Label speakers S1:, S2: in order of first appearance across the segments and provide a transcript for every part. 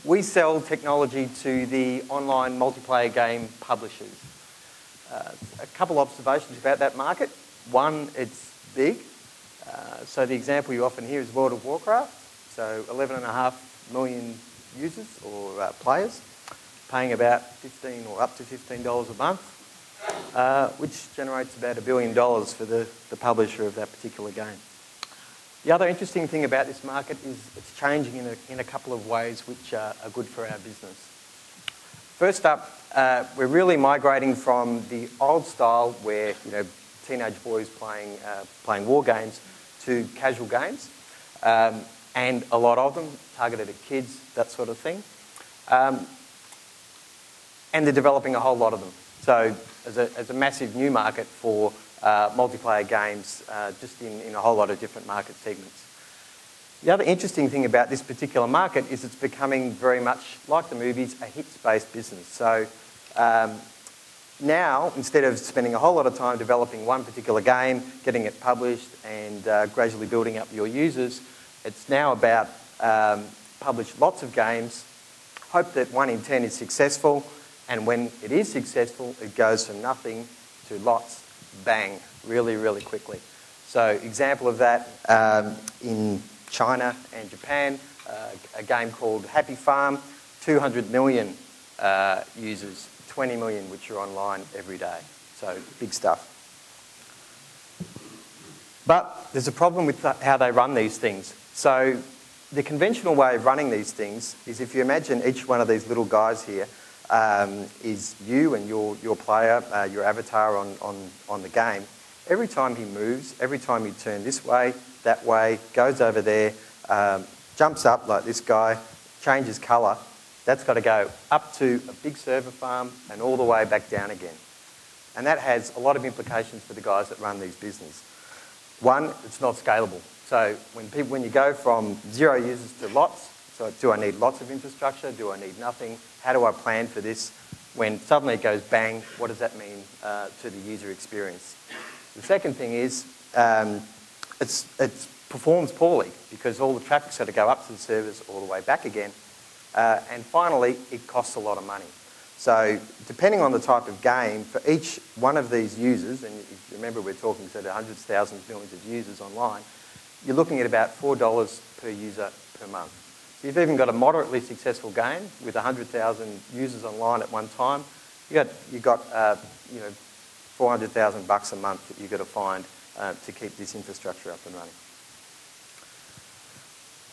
S1: We sell technology to the online multiplayer game publishers. A couple observations about that market. One, it's big. So the example you often hear is World of Warcraft. So 11.5 million users or players paying about $15 or up to $15 a month, which generates about $1 billion for the publisher of that particular game. The other interesting thing about this market is it's changing in a couple of ways which are good for our business. First up, we're really migrating from the old style where teenage boys playing war games to casual games, and a lot of them targeted at kids, that sort of thing. And they're developing a whole lot of them. So as a massive new market for multiplayer games, just in a whole lot of different market segments. The other interesting thing about this particular market is it's becoming very much, like the movies, a hits-based business. So now, instead of spending a whole lot of time developing one particular game, getting it published and gradually building up your users, it's now about publish lots of games, hope that 1 in 10 is successful, and when it is successful, it goes from nothing to lots, bang, really, really quickly. So example of that in China and Japan, a game called Happy Farm, 200 million users, 20 million which are online every day. So big stuff. But there's a problem with how they run these things. So the conventional way of running these things is, if you imagine each one of these little guys here is you and your player, your avatar on the game. Every time he moves, every time you turn this way, that way, goes over there, jumps up like this guy, changes colour, that's got to go up to a big server farm and all the way back down again. And that has a lot of implications for the guys that run these businesses. One, it's not scalable. So when you go from 0 users to lots, so do I need lots of infrastructure? Do I need nothing? How do I plan for this? When suddenly it goes bang, what does that mean to the user experience? The second thing is it performs poorly because all the traffic's got to go up to the servers all the way back again. And finally, it costs a lot of money. So depending on the type of game, for each one of these users, and if you remember we're talking sort of hundreds, thousands, millions of users online, you're looking at about $4 per user per month. So you've even got a moderately successful game with 100,000 users online at one time. You got $400,000 a month that you've got to find to keep this infrastructure up and running.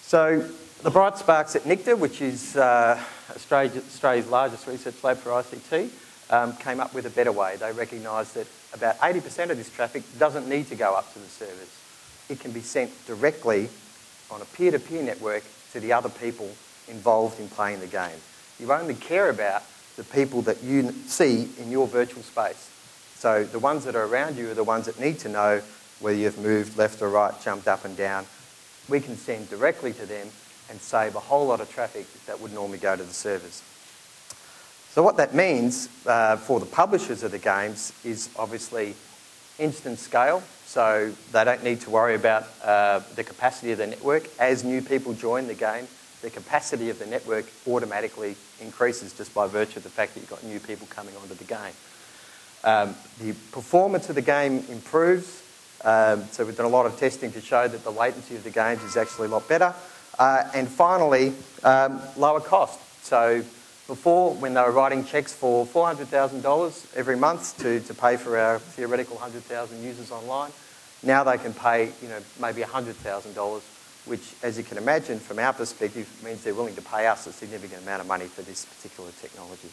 S1: So the bright sparks at NICTA, which is Australia's largest research lab for ICT, came up with a better way. They recognised that about 80% of this traffic doesn't need to go up to the servers. It can be sent directly on a peer-to-peer network to the other people involved in playing the game. You only care about the people that you see in your virtual space. So the ones that are around you are the ones that need to know whether you've moved left or right, jumped up and down. We can send directly to them and save a whole lot of traffic that would normally go to the servers. So what that means for the publishers of the games is obviously instant scale. So they don't need to worry about the capacity of the network. As new people join the game, the capacity of the network automatically increases just by virtue of the fact that you've got new people coming onto the game. The performance of the game improves. So we've done a lot of testing to show that the latency of the games is actually a lot better. And finally, lower cost. So before, when they were writing checks for $400,000 every month to pay for our theoretical 100,000 users online, now they can pay maybe $100,000, which, as you can imagine, from our perspective, means they're willing to pay us a significant amount of money for this particular technology.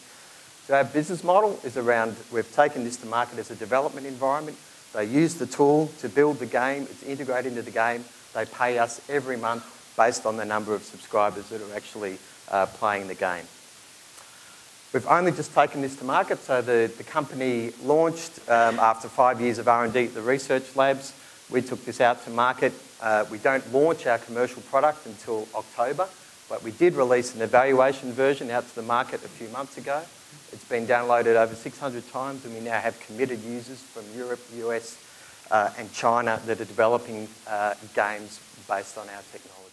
S1: So our business model is around, we've taken this to market as a development environment. They use the tool to build the game, it's integrated into the game. They pay us every month based on the number of subscribers that are actually playing the game. We've only just taken this to market, so the company launched after 5 years of R&D at the research labs. We took this out to market. We don't launch our commercial product until October, but we did release an evaluation version out to the market a few months ago. It's been downloaded over 600 times, and we now have committed users from Europe, US, and China that are developing games based on our technology.